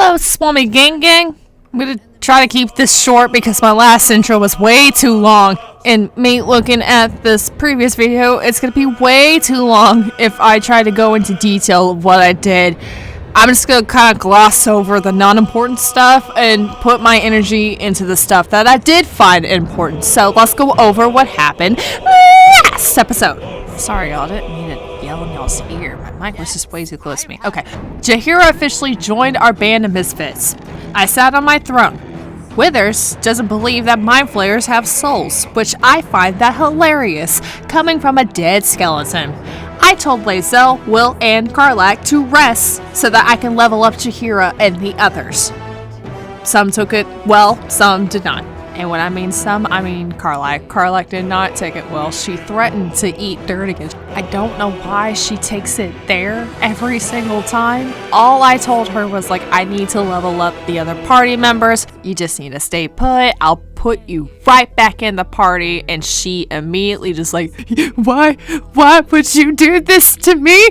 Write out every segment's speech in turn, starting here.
Hello, Swami Gang Gang. I'm gonna try to keep this short because my last intro was way too long. And me looking at this previous video, it's gonna be way too long if I try to go into detail of what I did. I'm just gonna kind of gloss over the non-important stuff and put my energy into the stuff that I did find important. So let's go over what happened last episode. Sorry, y'all, didn't mean to yell in y'all's ear. My mic was just way too close to me. Okay. Jaheira officially joined our band of misfits. I sat on my throne. Withers doesn't believe that mind flayers have souls, which I find that hilarious, coming from a dead skeleton. I told Lae'zel, Will, and Karlach to rest so that I can level up Jaheira and the others. Some took it well, some did not. And when I mean some, I mean Karlach. Karlach did not take it well. She threatened to eat dirt again. I don't know why she takes it there every single time. All I told her was like, I need to level up the other party members. You just need to stay put. I'll put you right back in the party. And she immediately just like, why would you do this to me?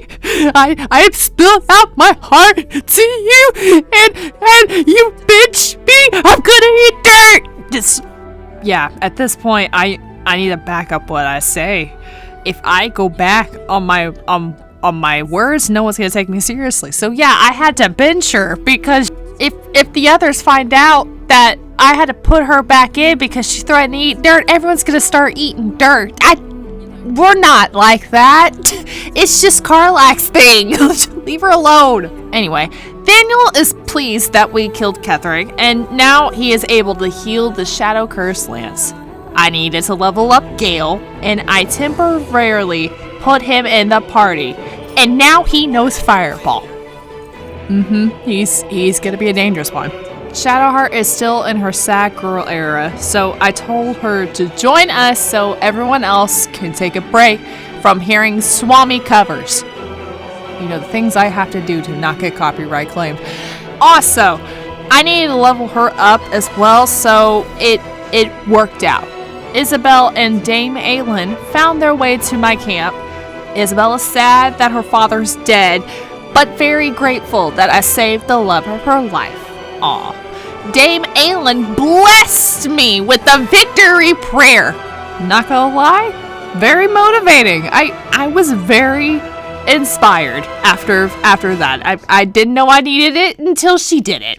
I spilled out my heart to you and you bitch me. I'm gonna eat dirt. Yeah, at this point, I need to back up what I say. If I go back on my words, no one's gonna take me seriously. So yeah, I had to bench her because if the others find out that I had to put her back in because she threatened to eat dirt, everyone's gonna start eating dirt. We're not like that. It's just Karlach's thing. Leave her alone. Anyway, Daniel is pleased that we killed Ketheric, and now he is able to heal the Shadow Curse Lance. I needed to level up Gale, and I temporarily put him in the party, and now he knows Fireball. He's gonna be a dangerous one. Shadowheart is still in her sad girl era, so I told her to join us so everyone else can take a break from hearing Swami covers. You know, the things I have to do to not get copyright claimed. Also, I needed to level her up as well, so it worked out. Isabel and Dame Aylin found their way to my camp. Isabel is sad that her father's dead, but very grateful that I saved the love of her life. Aw. Dame Aylin blessed me with the victory prayer. Not gonna lie, very motivating. I was very inspired after that. I didn't know I needed it until she did it.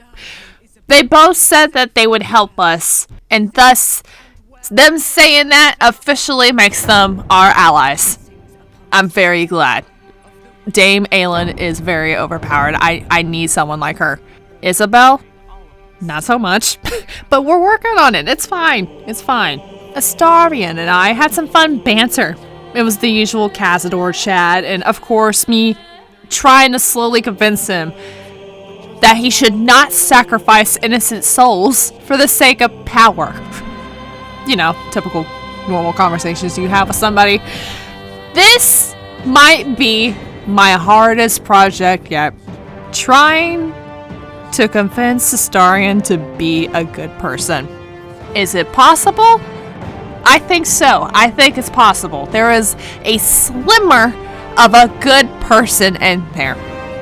They both said that they would help us, and thus them saying that officially makes them our allies. I'm very glad. Dame Aylin is very overpowered. I need someone like her. Isabel? Not so much, but we're working on it. It's fine. Astarion and I had some fun banter. It was the usual Cazador chat, and of course me trying to slowly convince him that he should not sacrifice innocent souls for the sake of power. You know, typical normal conversations you have with somebody. This might be my hardest project yet. Trying to convince Astarion to be a good person. Is it possible? I think so. I think it's possible. There is a slimmer of a good person in there.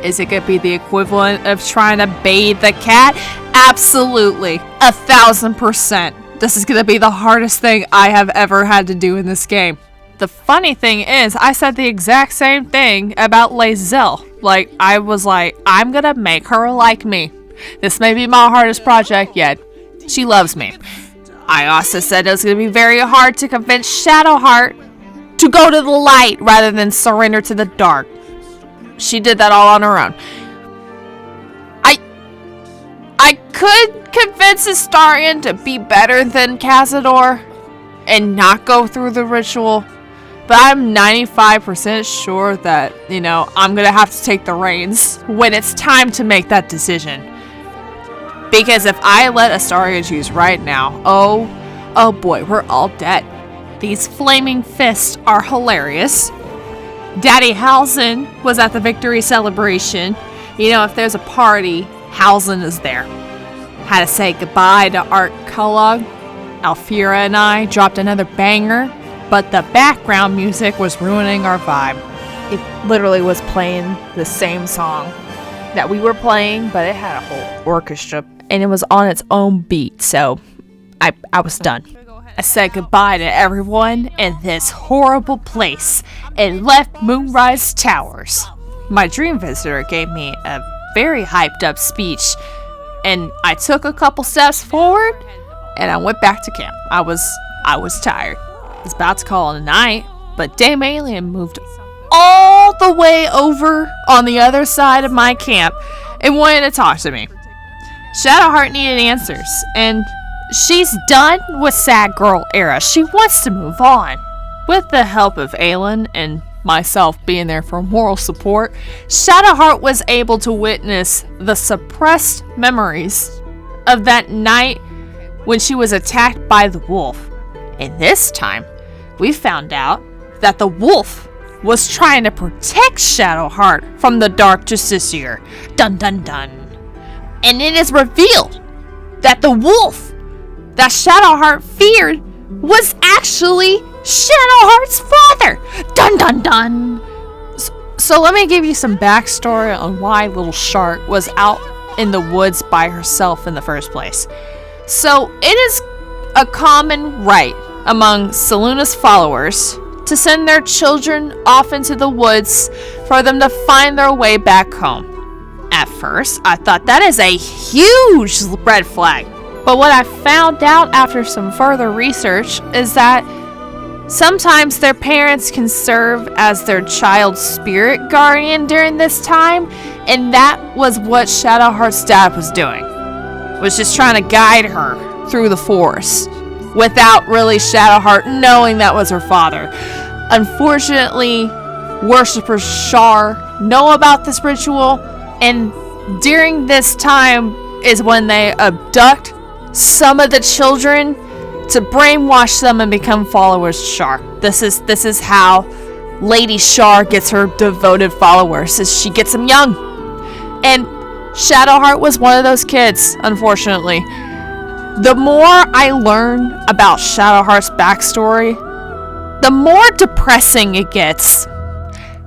Is it going to be the equivalent of trying to bathe the cat? Absolutely. 1,000%. This is going to be the hardest thing I have ever had to do in this game. The funny thing is, I said the exact same thing about Lae'zel. Like, I was like, I'm going to make her like me. This may be my hardest project yet. She loves me. I also said it was going to be very hard to convince Shadowheart to go to the light rather than surrender to the dark. She did that all on her own. I could convince Astarion to be better than Cazador and not go through the ritual, but I'm 95% sure that, you know, I'm going to have to take the reins when it's time to make that decision. Because if I let Astarion choose right now, oh boy, we're all dead. These flaming fists are hilarious. Daddy Halsin was at the victory celebration. You know, if there's a party, Halsin is there. Had to say goodbye to Art Kellogg. Alfira and I dropped another banger, but the background music was ruining our vibe. It literally was playing the same song that we were playing, but it had a whole orchestra and it was on its own beat, so I was done. I said goodbye to everyone in this horrible place and left Moonrise Towers. My dream visitor gave me a very hyped up speech, and I took a couple steps forward and I went back to camp. I was tired. I was about to call it a night, but Dame Alien moved all the way over on the other side of my camp and wanted to talk to me. Shadowheart needed answers, and she's done with sad girl era. She wants to move on. With the help of Aelin and myself being there for moral support, Shadowheart was able to witness the suppressed memories of that night when she was attacked by the wolf. And this time, we found out that the wolf was trying to protect Shadowheart from the Dark Justiciar. Dun dun dun. And it is revealed that the wolf that Shadowheart feared was actually Shadowheart's father. Dun dun dun. So let me give you some backstory on why Little Shark was out in the woods by herself in the first place. So it is a common right among Selûne's followers to send their children off into the woods for them to find their way back home. At first, I thought that is a huge red flag. But what I found out after some further research is that sometimes their parents can serve as their child's spirit guardian during this time, and that was what Shadowheart's dad was doing. Was just trying to guide her through the forest without really Shadowheart knowing that was her father. Unfortunately, worshippers Shar know about this ritual, and during this time is when they abduct some of the children to brainwash them and become followers of Shar. This is how Lady Shar gets her devoted followers, is she gets them young. And Shadowheart was one of those kids, unfortunately. The more I learn about Shadowheart's backstory, the more depressing it gets.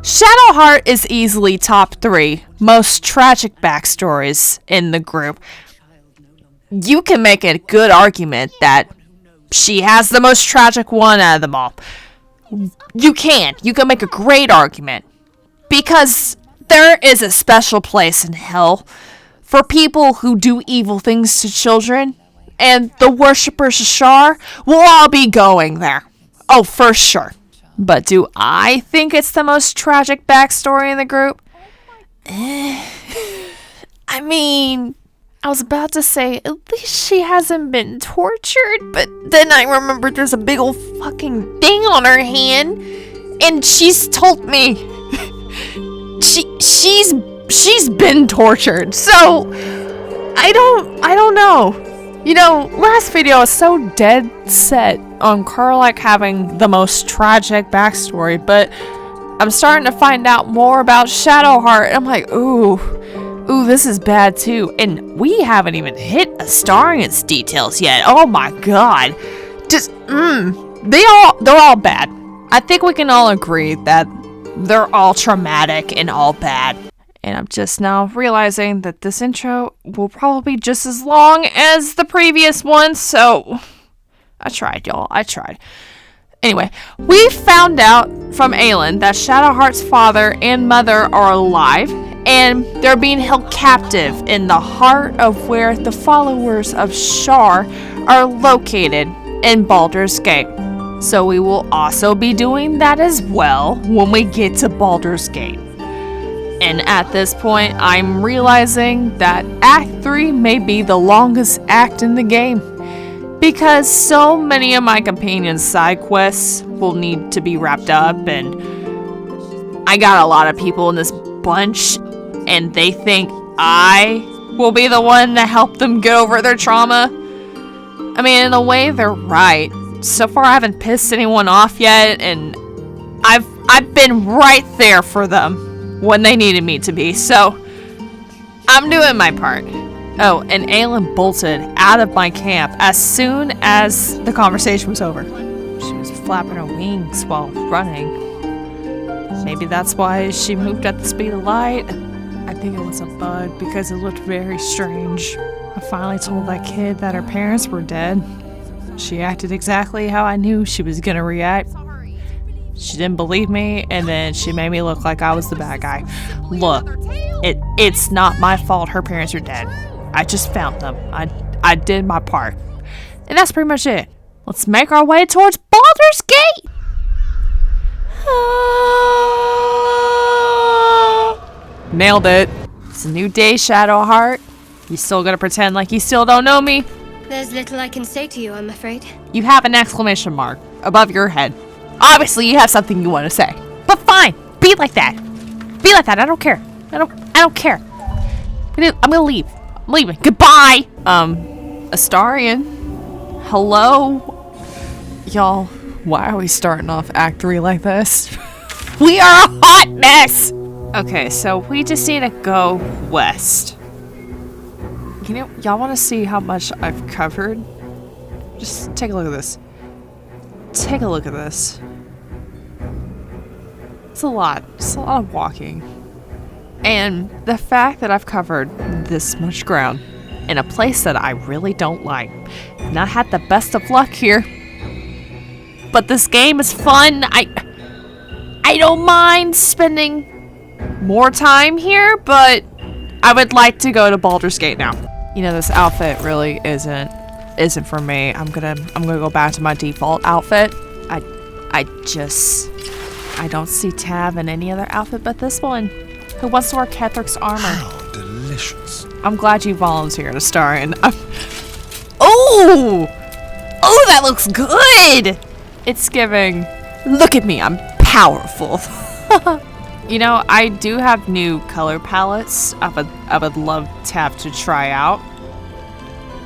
Shadowheart is easily top 3 most tragic backstories in the group. You can make a good argument that she has the most tragic one out of them all. You can make a great argument, because there is a special place in hell for people who do evil things to children, and the worshippers of Shar will all be going there. Oh, for sure. But do I think it's the most tragic backstory in the group? I mean, I was about to say, at least she hasn't been tortured, but then I remembered there's a big old fucking thing on her hand, and she's told me she's been tortured. So I don't know. You know, last video I was so dead set on Karlach having the most tragic backstory, but I'm starting to find out more about Shadowheart, and I'm like, ooh, this is bad too. And we haven't even hit Astarion's details yet. Oh my god. Just, they're all bad. I think we can all agree that they're all traumatic and all bad. And I'm just now realizing that this intro will probably be just as long as the previous one, so I tried, y'all. I tried. Anyway, we found out from Aelin that Shadowheart's father and mother are alive, and they're being held captive in the heart of where the followers of Shar are located in Baldur's Gate. So we will also be doing that as well when we get to Baldur's Gate. And at this point, I'm realizing that Act 3 may be the longest act in the game, because so many of my companions' side quests will need to be wrapped up, and I got a lot of people in this bunch, and they think I will be the one to help them get over their trauma. I mean, in a way, they're right. So far, I haven't pissed anyone off yet, and I've been right there for them when they needed me to be, so I'm doing my part. Oh, and Aelin bolted out of my camp as soon as the conversation was over. She was flapping her wings while running. Maybe that's why she moved at the speed of light. I think it was a bug because it looked very strange. I finally told that kid that her parents were dead. She acted exactly how I knew she was gonna react. She didn't believe me, and then she made me look like I was the bad guy. Look, it's not my fault her parents are dead. I just found them. I did my part. And that's pretty much it. Let's make our way towards Baldur's Gate! Nailed it. It's a new day, Shadowheart. You still gonna pretend like you still don't know me? There's little I can say to you, I'm afraid. You have an exclamation mark above your head. Obviously, you have something you want to say. But fine, be like that. Be like that. I don't care. I don't care. I'm gonna leave. I'm leaving. Goodbye. Astarion. Hello, y'all. Why are we starting off Act 3 like this? We are a hot mess. Okay, so we just need to go west. You know, y'all want to see how much I've covered? Just take a look at this. Take a look at this. It's a lot. It's a lot of walking. And the fact that I've covered this much ground in a place that I really don't like. Not had the best of luck here. But this game is fun. I don't mind spending more time here, but I would like to go to Baldur's Gate now. You know, this outfit really isn't for me. I'm gonna go back to my default outfit. I don't see Tav in any other outfit but this one. Who wants to wear Kethric's armor? How delicious. I'm glad you volunteered, Astarion. Oh, that looks good. It's giving. Look at me, I'm powerful. You know, I do have new color palettes. I would love Tav to try out.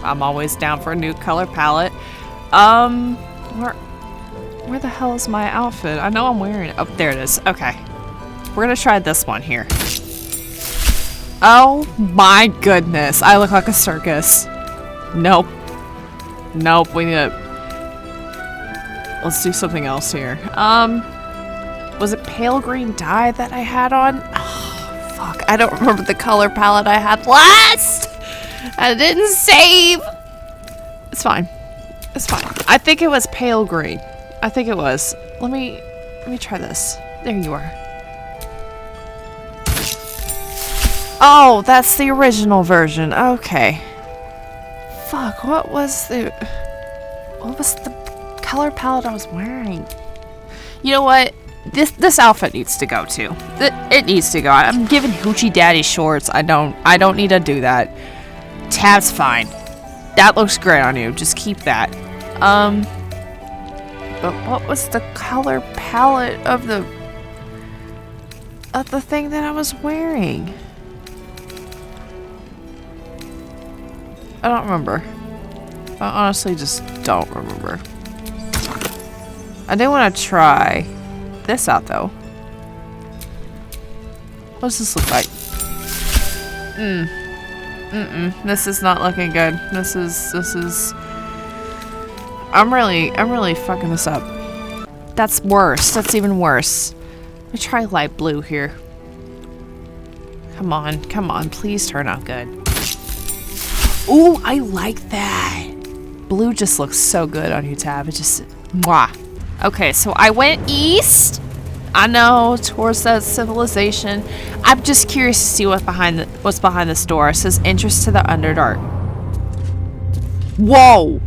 I'm always down for a new color palette. Where the hell is my outfit? I know I'm wearing it. Oh, there it is. Okay. We're gonna try this one here. Oh my goodness. I look like a circus. Nope. Nope, we need to... Let's do something else here. Was it pale green dye that I had on? Oh, fuck. I don't remember the color palette I had last! I didn't save! It's fine. It's fine. I think it was pale green. I think it was. Let me try this. There you are. Oh, that's the original version. Okay. Fuck, what was the color palette I was wearing? You know what? This outfit needs to go too. It needs to go. I'm giving Hoochie Daddy shorts. I don't need to do that. Tav's fine. That looks great on you. Just keep that. But what was the color palette of the thing that I was wearing? I don't remember. I honestly just don't remember. I do want to try this out though. What does this look like? This is not looking good. This is I'm really fucking this up. That's worse. That's even worse. Let me try light blue here. Come on, please turn out good. Ooh, I like that. Blue just looks so good on you, Tav. It just, mwah. Okay, so I went east. I know, towards that civilization. I'm just curious to see what's behind this door. It says entrance to the Underdark. Whoa!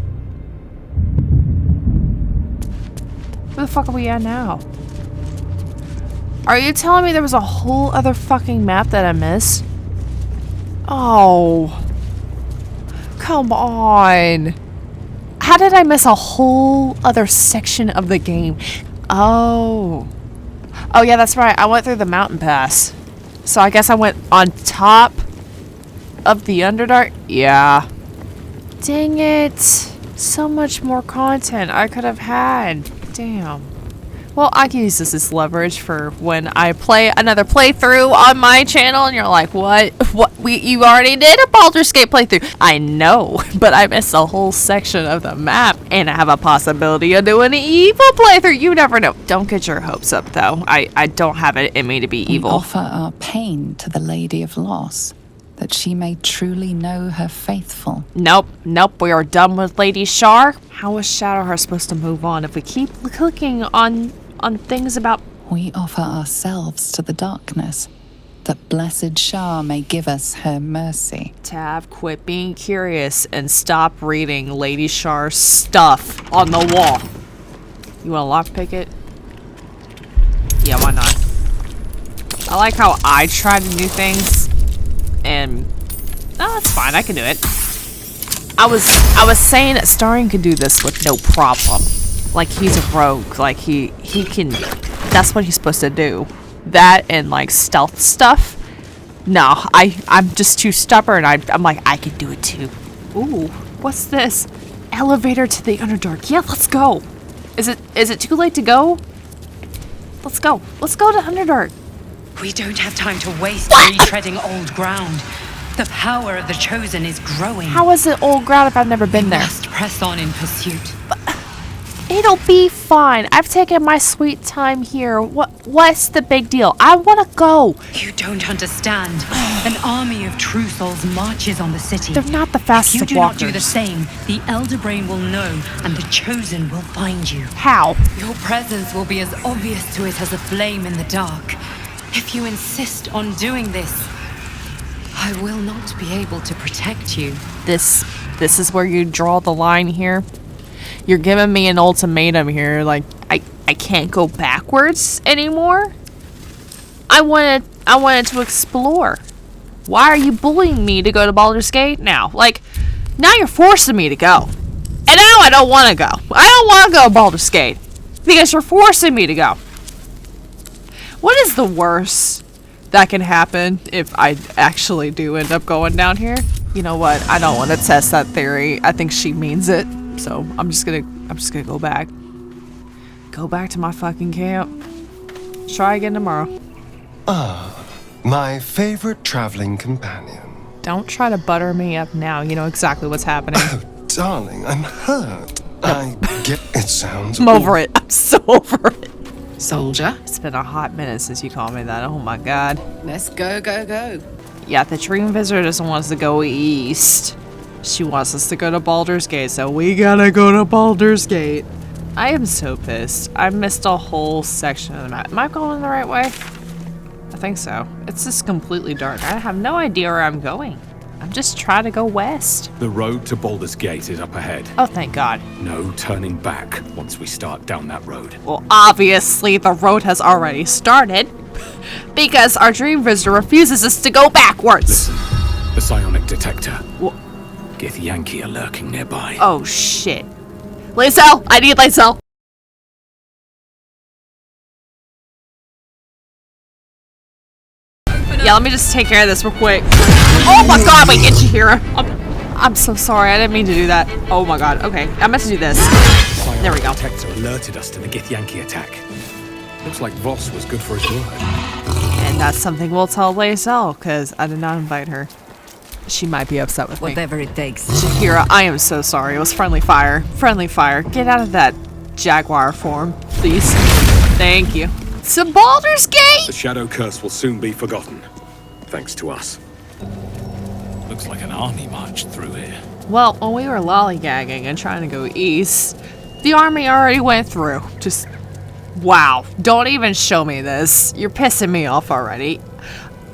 Where the fuck are we at now? Are you telling me there was a whole other fucking map that I missed? Oh. Come on. How did I miss a whole other section of the game? Oh. Oh yeah, that's right. I went through the mountain pass. So I guess I went on top of the Underdark? Yeah. Dang it. So much more content I could have had. Damn. Well, I can use this as leverage for when I play another playthrough on my channel, and you're like, what? You already did a Baldur's Gate playthrough. I know, but I missed a whole section of the map, and I have a possibility of doing an evil playthrough. You never know. Don't get your hopes up, though. I don't have it in me to be evil. We offer our pain to the Lady of Loss, that she may truly know her faithful. Nope. We are done with Lady Shar. How is Shadowheart supposed to move on if we keep clicking on things about... We offer ourselves to the darkness, that blessed Shar may give us her mercy. Tav, quit being curious and stop reading Lady Shar's stuff on the wall. You want to lockpick it? Yeah, why not? I like how I try to do things, and that's fine. I can do it. I was saying that Starion could do this with no problem. Like, he's a rogue. Like, he can... That's what he's supposed to do. That and, like, stealth stuff. No, I'm just too stubborn. I'm like, I can do it too. Ooh, what's this? Elevator to the Underdark. Yeah, let's go. Is it too late to go? Let's go. Let's go to Underdark. We don't have time to waste retreading old ground. The power of the Chosen is growing. How is it old ground if I've never been there? We must press on in pursuit. It'll be fine. I've taken my sweet time here. What's the big deal? I want to go. You don't understand. An army of true souls marches on the city. They're not the fastest If you do walkers. not do the same, the Elder Brain will know, and the Chosen will find you. How? Your presence will be as obvious to it as a flame in the dark. If you insist on doing this, I will not be able to protect you. This is where you draw the line here. You're giving me an ultimatum here. Like, I can't go backwards anymore. I wanted to explore. Why are you bullying me to go to Baldur's Gate now? Like, now you're forcing me to go. And now I don't want to go. I don't want to go to Baldur's Gate because you're forcing me to go. What is the worst that can happen if I actually do end up going down here? You know what? I don't want to test that theory. I think she means it. So I'm just gonna go back. Go back to my fucking camp. Try again tomorrow. My favorite traveling companion. Don't try to butter me up now. You know exactly what's happening. Darling, I'm hurt. I get it sounds... I'm over it. I'm so over it. Soldier, It's been a hot minute since you called me that. Oh my god. let's go. Yeah, the Dream Visitor doesn't want us to go east. She wants us to go to Baldur's Gate, so we gotta go to Baldur's Gate. I am so pissed. I missed a whole section of the map. Am I going the right way? I think so. It's just completely dark. I have no idea where I'm going. I'm just trying to go west. The road to Baldur's Gate is up ahead. Oh, thank God. No turning back once we start down that road. Well, obviously the road has already started because our Dream Visitor refuses us to go backwards. The psionic detector. Wha- Githyanki are lurking nearby. Oh, shit. Lacel! I need Lacel! Yeah, let me just take care of this real quick. Oh my god, wait, Ichihira! I'm so sorry, I didn't mean to do that. Oh my god, okay, I meant to do this. The There we go. detector alerted us to the Githyanki attack. Looks like Voss was good for his word. And that's something we'll tell Lacel, because I did not invite her. She might be upset with me. Whatever it takes. Ichihira, I am so sorry. It was friendly fire. Friendly fire. Get out of that jaguar form, please. Thank you. To Baldur's Gate! The Shadow Curse will soon be forgotten, thanks to us. Looks like an army marched through here. Well, when we were lollygagging and trying to go east, the army already went through. Just, wow. Don't even show me this. You're pissing me off already.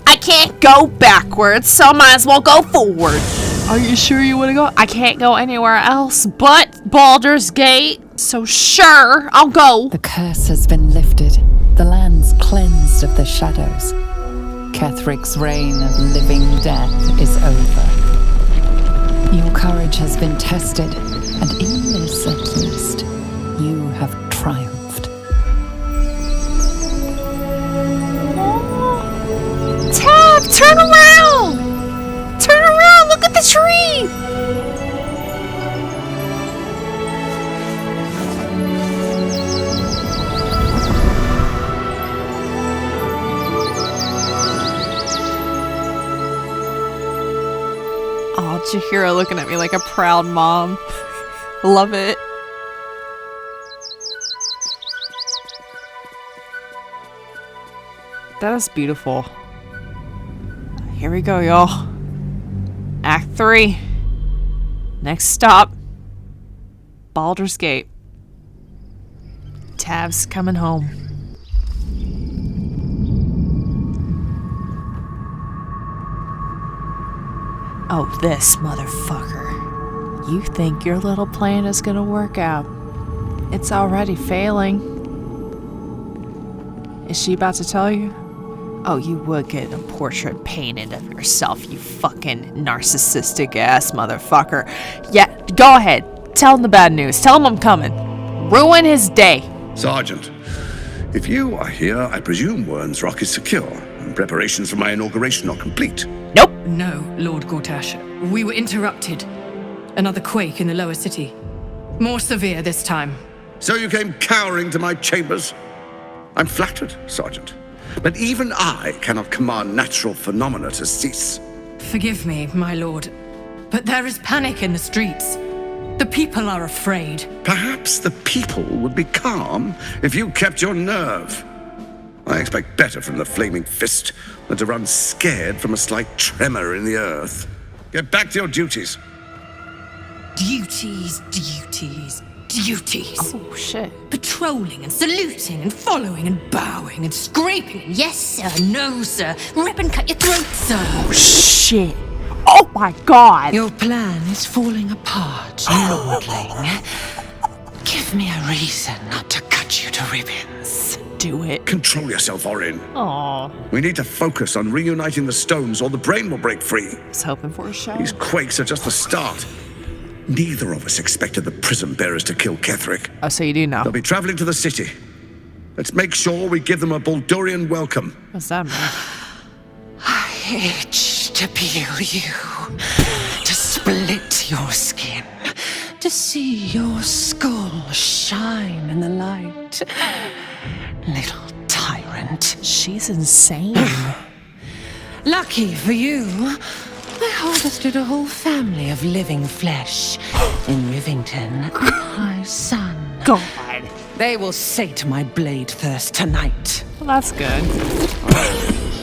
I can't go backwards, so I might as well go forward. Are you sure you want to go? I can't go anywhere else but Baldur's Gate, so sure, I'll go. The curse has been lifted, the land's cleansed of the shadows. Kethric's reign of living death is over. Your courage has been tested, and in this at least, you have triumphed. Tab, turn around! Turn around, look at the tree! Jaheira looking at me like a proud mom. Love it. That is beautiful. Here we go, y'all. Act 3. Next stop, Baldur's Gate. Tav's coming home. Oh, this motherfucker. You think your little plan is gonna work out. It's already failing. Is she about to tell you? Oh, you would get a portrait painted of yourself, you fucking narcissistic ass motherfucker. Yeah, go ahead. Tell him the bad news. Tell him I'm coming. Ruin his day. Sergeant, if you are here, I presume Wern's Rock is secure, and preparations for my inauguration are complete. Nope. No, Lord Gortash. We were interrupted. Another quake in the lower city. More severe this time. So you came cowering to my chambers? I'm flattered, Sergeant. But even I cannot command natural phenomena to cease. Forgive me, my lord, but there is panic in the streets. The people are afraid. Perhaps the people would be calm if you kept your nerve. I expect better from the Flaming Fist than to run scared from a slight tremor in the earth. Get back to your duties. Duties, duties, duties. Oh, shit. Patrolling and saluting and following and bowing and scraping. And yes, sir. No, sir. Rip and cut your throat, sir. Shit. Oh my god. Your plan is falling apart, lordling. Give me a reason not to cut you to ribbons. Do it. Control yourself, Orin. Aw. We need to focus on reuniting the stones or the brain will break free. I was hoping for a show. These quakes are just the start. Neither of us expected the prism bearers to kill Ketheric. Oh, so you do know. They'll be traveling to the city. Let's make sure we give them a Baldurian welcome. What's that mean? I itch to peel you, to split your skin, to see your skull shine in the light. Little tyrant. She's insane. Lucky for you, I harvested a whole family of living flesh in Rivington, High Sun. God. They will sate my blade thirst tonight. Well, that's good.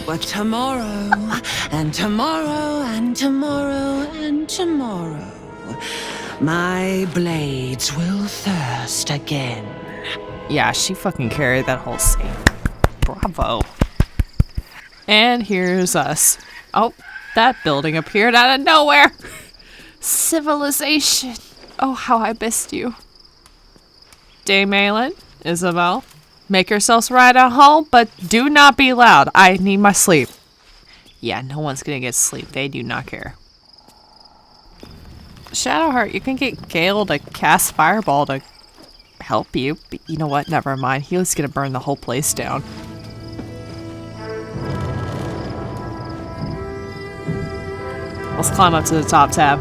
But tomorrow, and tomorrow, and tomorrow, and tomorrow, my blades will thirst again. Yeah, she fucking carried that whole scene. Bravo. And here's us. Oh, that building appeared out of nowhere. Civilization. Oh, how I missed you. Dame Aelin, Isabel, make yourselves right at home, but do not be loud. I need my sleep. Yeah, no one's gonna get sleep. They do not care. Shadowheart, you can get Gale to cast Fireball to help you. But you know what? Never mind. He was gonna burn the whole place down. Let's climb up to the top tab.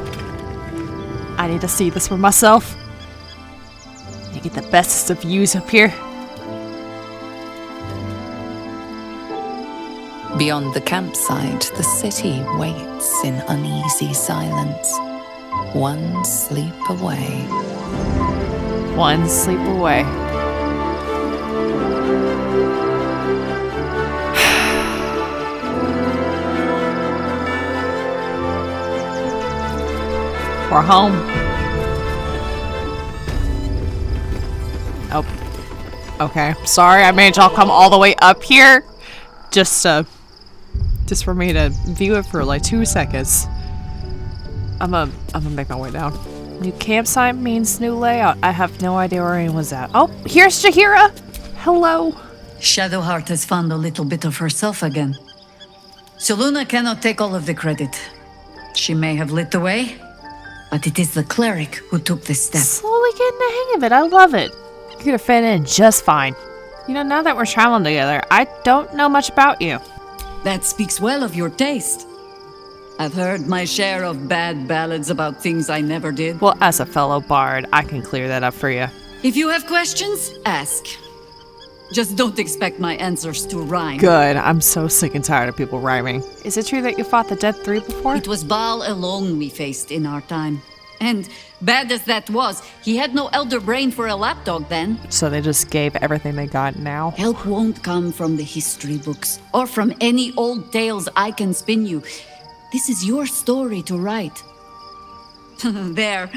I need to see this for myself. You get the best of views up here. Beyond the campsite, the city waits in uneasy silence. One sleep away. One sleep away. We're home. Oh. Okay. Sorry, I made y'all come all the way up here. Just for me to view it for like 2 seconds. I'm gonna make my way down. New campsite means new layout. I have no idea where anyone's at. Oh, here's Jaheira. Hello. Shadowheart has found a little bit of herself again. Selûne cannot take all of the credit. She may have lit the way, but it is the cleric who took this step. Slowly getting the hang of it. I love it. You're gonna fit in just fine. You know, now that we're traveling together, I don't know much about you. That speaks well of your taste. I've heard my share of bad ballads about things I never did. Well, as a fellow bard, I can clear that up for you. If you have questions, ask. Just don't expect my answers to rhyme. Good. I'm so sick and tired of people rhyming. Is it true that you fought the Dead Three before? It was Baal alone we faced in our time. And bad as that was, he had no elder brain for a lapdog then. So they just gave everything they got now? Help won't come from the history books or from any old tales I can spin you. This is your story to write. There.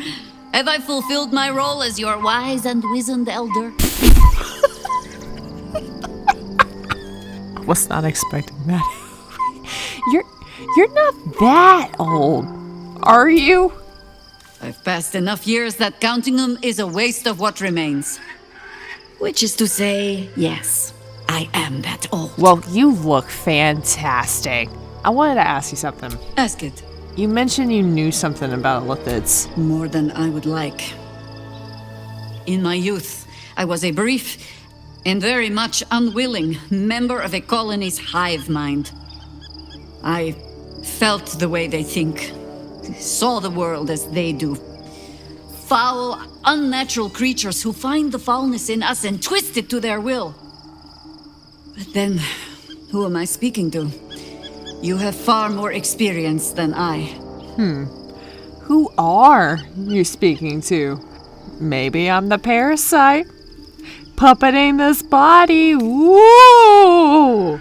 Have I fulfilled my role as your wise and wizened elder? Was not expecting that. You're not that old, are you? I've passed enough years that counting them is a waste of what remains. Which is to say, yes, I am that old. Well, you look fantastic. I wanted to ask you something. Ask it. You mentioned you knew something about lithids. More than I would like. In my youth, I was a brief and very much unwilling member of a colony's hive mind. I felt the way they think, saw the world as they do. Foul, unnatural creatures who find the foulness in us and twist it to their will. But then, who am I speaking to? You have far more experience than I. Who are you speaking to? Maybe I'm the parasite. Puppeting this body. Woo!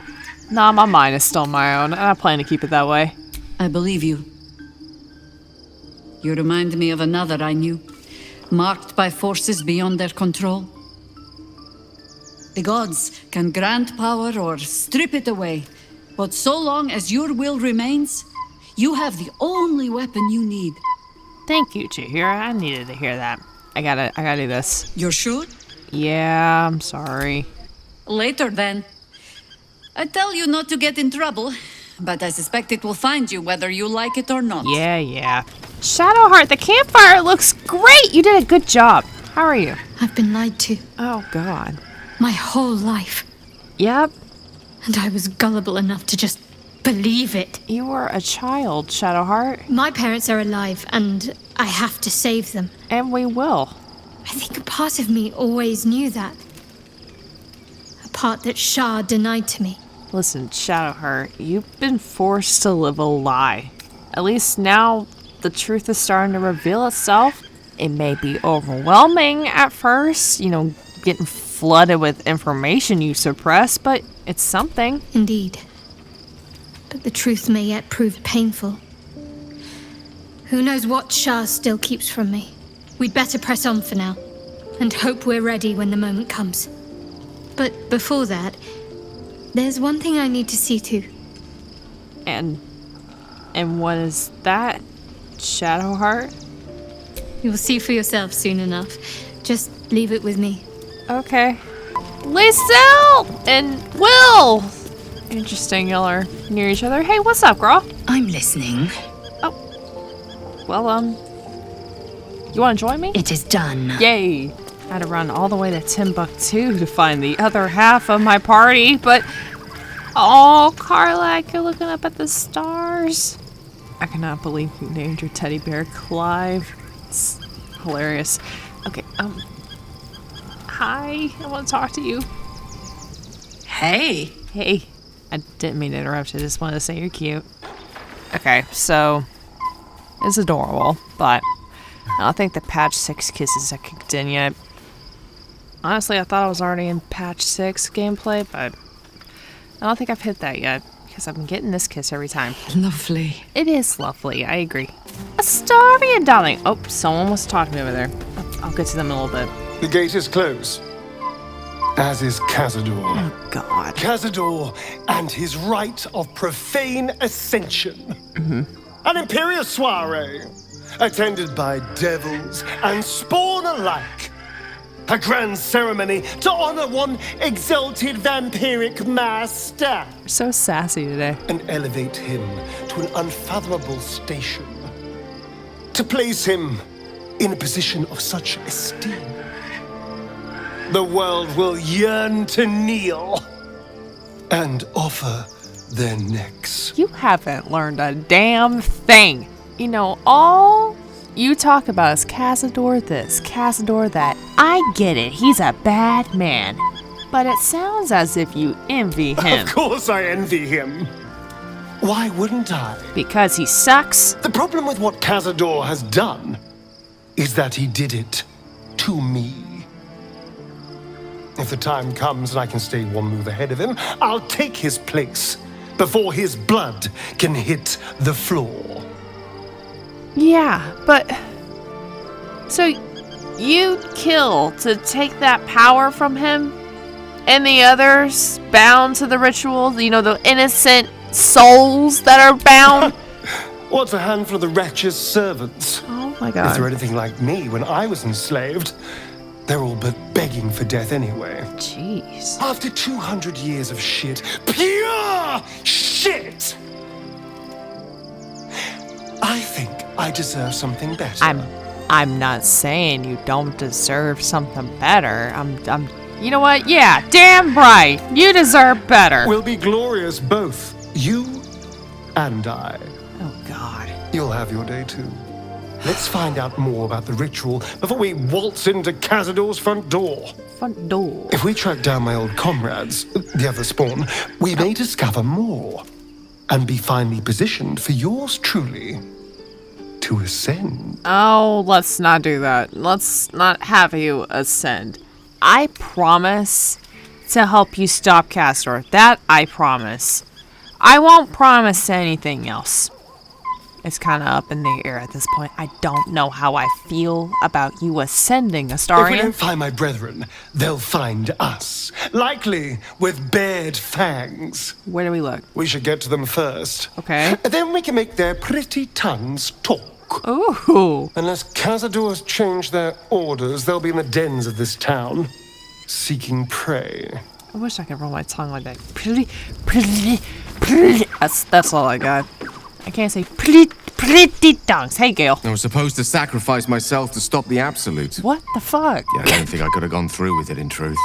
Nah, my mind is still my own, and I plan to keep it that way. I believe you. You remind me of another I knew, marked by forces beyond their control. The gods can grant power or strip it away, but so long as your will remains, you have the only weapon you need. Thank you, Chihira. I needed to hear that. I gotta do this. You're sure? Yeah, I'm sorry. Later, then. I tell you not to get in trouble, but I suspect it will find you whether you like it or not. Yeah. Shadowheart, the campfire looks great! You did a good job. How are you? I've been lied to Oh, God. my whole life, Yep, and I was gullible enough to just believe it. you were a child, Shadowheart. My parents are alive, and I have to save them. And we will. I think a part of me always knew that. A part that Shah denied to me. Listen, Shadowheart, you've been forced to live a lie. At least now the truth is starting to reveal itself. It may be overwhelming at first, getting flooded with information you suppress, but it's something. Indeed. But the truth may yet prove painful. Who knows what Shah still keeps from me? We'd better press on for now, and hope we're ready when the moment comes. But before that, there's one thing I need to see to. And what is that, Shadowheart? You'll see for yourself soon enough. Just leave it with me. Okay. Lysel and Will! Interesting, y'all are near each other. Hey, what's up, girl? I'm listening. Well, you want to join me? It is done. Yay! I had to run all the way to Timbuktu to find the other half of my party, but... Oh, Karlak, you're looking up at the stars. I cannot believe you named your teddy bear Clive. It's hilarious. Okay, hi, I want to talk to you. Hey. Hey, I didn't mean to interrupt you, I just wanted to say you're cute. Okay, so... It's adorable, but... I don't think the patch 6 kisses are kicked in yet. Honestly, I thought I was already in patch 6 gameplay, but... I don't think I've hit that yet, because I've been getting this kiss every time. Lovely. It is lovely, I agree. Astaria, darling! Oh, someone was talking to me over there. I'll get to them in a little bit. The gate is closed, as is Cazador. Oh, God. Cazador and his rite of profane ascension. An imperial soiree, attended by devils and spawn alike. A grand ceremony to honor one exalted vampiric master. You're so sassy today. And elevate him to an unfathomable station. To place him in a position of such esteem. The world will yearn to kneel and offer their necks. You haven't learned a damn thing. All you talk about is Cazador this, Cazador that. I get it, he's a bad man. But it sounds as if you envy him. Of course I envy him. Why wouldn't I? Because he sucks? The problem with what Cazador has done is that he did it to me. If the time comes and I can stay one move ahead of him, I'll take his place before his blood can hit the floor. Yeah, but... So, you'd kill to take that power from him? And the others bound to the ritual? You know, the innocent souls that are bound? What's a handful of the wretch's servants? Oh my If god. they're anything like me when I was enslaved, they're all but begging for death anyway. Jeez. After 200 years of shit, pure shit! I think I deserve something better. I'm not saying you don't deserve something better. I'm you know what? Yeah, damn right. You deserve better. We'll be glorious both, you and I. Oh god. You'll have your day too. Let's find out more about the ritual before we waltz into Cazador's front door. Front door. If we track down my old comrades, the other spawn, we may discover more and be finally positioned for yours truly to ascend. Oh, let's not do that. Let's not have you ascend. I promise to help you stop Castor. That I promise. I won't promise anything else. It's kind of up in the air at this point. I don't know how I feel about you ascending, If we don't Astarion. find my brethren, they'll find us. Likely with bared fangs. Where do we look? We should get to them first. Okay. Then we can make their pretty tongues talk. Ooh. Unless Cazador's change their orders, they'll be in the dens of this town, seeking prey. I wish I could roll my tongue like that. That's all I got. I can't say pretty tongues. Hey, Gale. I was supposed to sacrifice myself to stop the Absolute. What the fuck? Yeah, I don't think I could have gone through with it, in truth.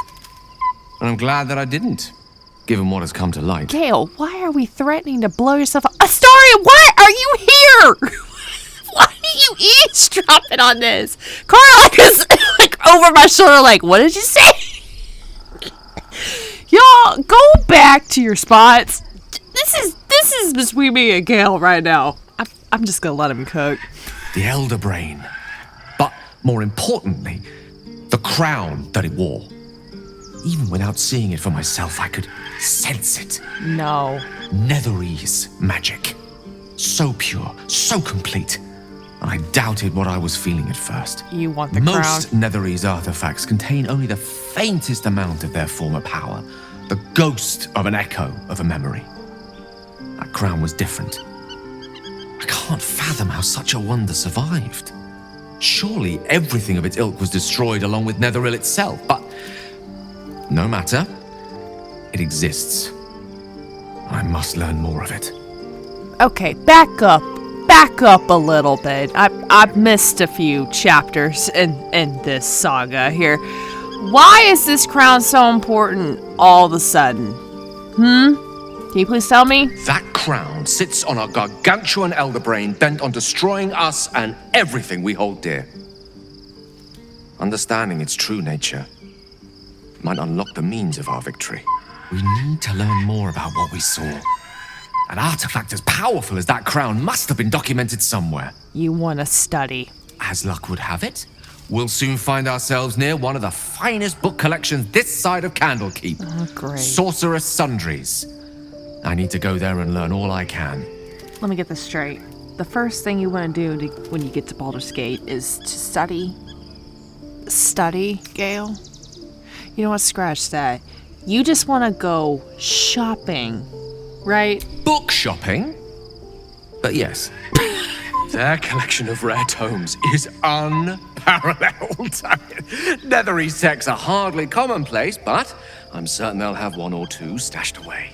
And I'm glad that I didn't, given what has come to light. Gale, why are we threatening to blow yourself up? Astarion, why are you here? Why are you eavesdropping on this? Karlach is like over my shoulder like, what did you say? Y'all, go back to your spots. This is between me and Gale right now. I'm just gonna let him cook. The Elder Brain. But more importantly, the crown that it wore. Even without seeing it for myself, I could sense it. No. Netherese magic. So pure, so complete. And I doubted what I was feeling at first. You want the crown? Most Netherese artifacts contain only the faintest amount of their former power. The ghost of an echo of a memory. That crown was different. I can't fathom how such a wonder survived. Surely everything of its ilk was destroyed along with Netheril itself, but no matter. It exists. I must learn more of it. Okay, back up a little bit. I've missed a few chapters in this saga here. Why is this crown so important all of a sudden? Can you please tell me? That crown sits on a gargantuan elder brain bent on destroying us and everything we hold dear. Understanding its true nature might unlock the means of our victory. We need to learn more about what we saw. An artifact as powerful as that crown must have been documented somewhere. You want to study. As luck would have it, we'll soon find ourselves near one of the finest book collections this side of Candlekeep. Oh, great. Sorcerous Sundries. I need to go there and learn all I can. Let me get this straight. The first thing you want to do when you get to Baldur's Gate is to study. Study, Gale? You know what? Scratch that. You just want to go shopping, right? Book shopping? But yes. Their collection of rare tomes is unparalleled. Netherese texts are hardly commonplace, but I'm certain they'll have one or two stashed away.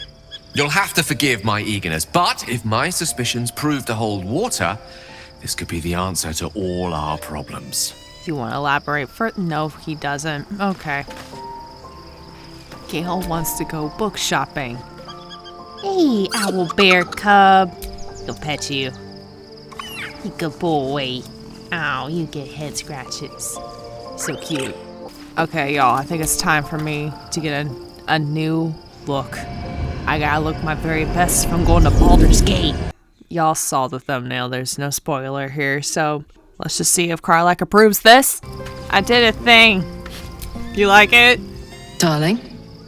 You'll have to forgive my eagerness, but if my suspicions prove to hold water, this could be the answer to all our problems. Do you want to elaborate further? No, he doesn't. Okay. Gale wants to go book shopping. Hey, owl bear cub. He'll pet you. You good boy. Oh, you get head scratches. So cute. Okay, y'all, I think it's time for me to get a new look. I gotta look my very best if I'm going to Baldur's Gate. Y'all saw the thumbnail, there's no spoiler here, so let's just see if Karlach approves this. I did a thing. You like it? Darling?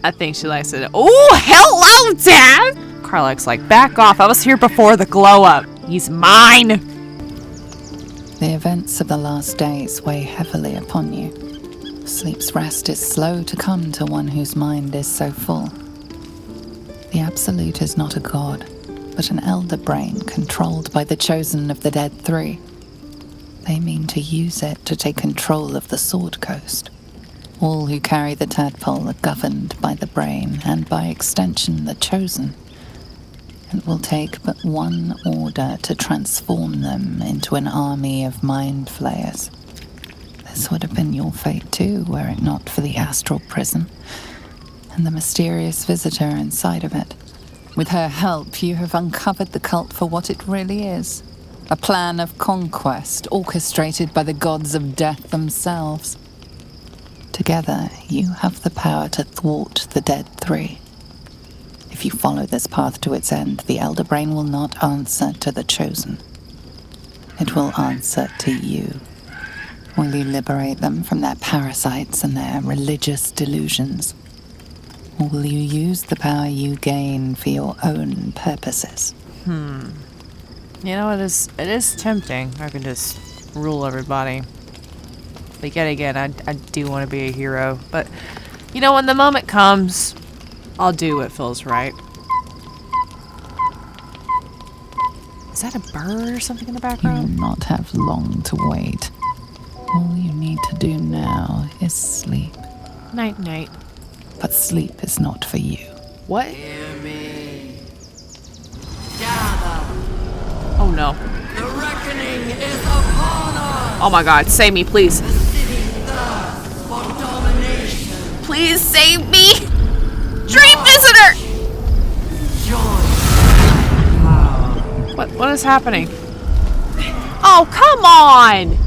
I think she likes it. Oh, hello, Dad! Karlach's like, back off, I was here before the glow up. He's mine! The events of the last days weigh heavily upon you. Sleep's rest is slow to come to one whose mind is so full. The Absolute is not a god, but an elder brain controlled by the chosen of the Dead Three. They mean to use it to take control of the Sword Coast. All who carry the tadpole are governed by the brain, and by extension the chosen. It will take but one order to transform them into an army of mind flayers. This would have been your fate too, were it not for the astral prison and the mysterious visitor inside of it. With her help, you have uncovered the cult for what it really is. A plan of conquest orchestrated by the gods of death themselves. Together, you have the power to thwart the Dead Three. If you follow this path to its end, the Elder Brain will not answer to the Chosen. It will answer to you. Will you liberate them from their parasites and their religious delusions? Or will you use the power you gain for your own purposes? You know, it is tempting. I can just rule everybody. But yet again, I do want to be a hero. But, you know, when the moment comes, I'll do what feels right. Is that a bird or something in the You will background? not have long to wait. All you need to do now is sleep. Night, night. But sleep is not for you. What? Oh no. The reckoning is upon us! Oh my god, save me, please. The city thirsts for domination. Please save me! Dream Visitor! What is happening? Oh, come on!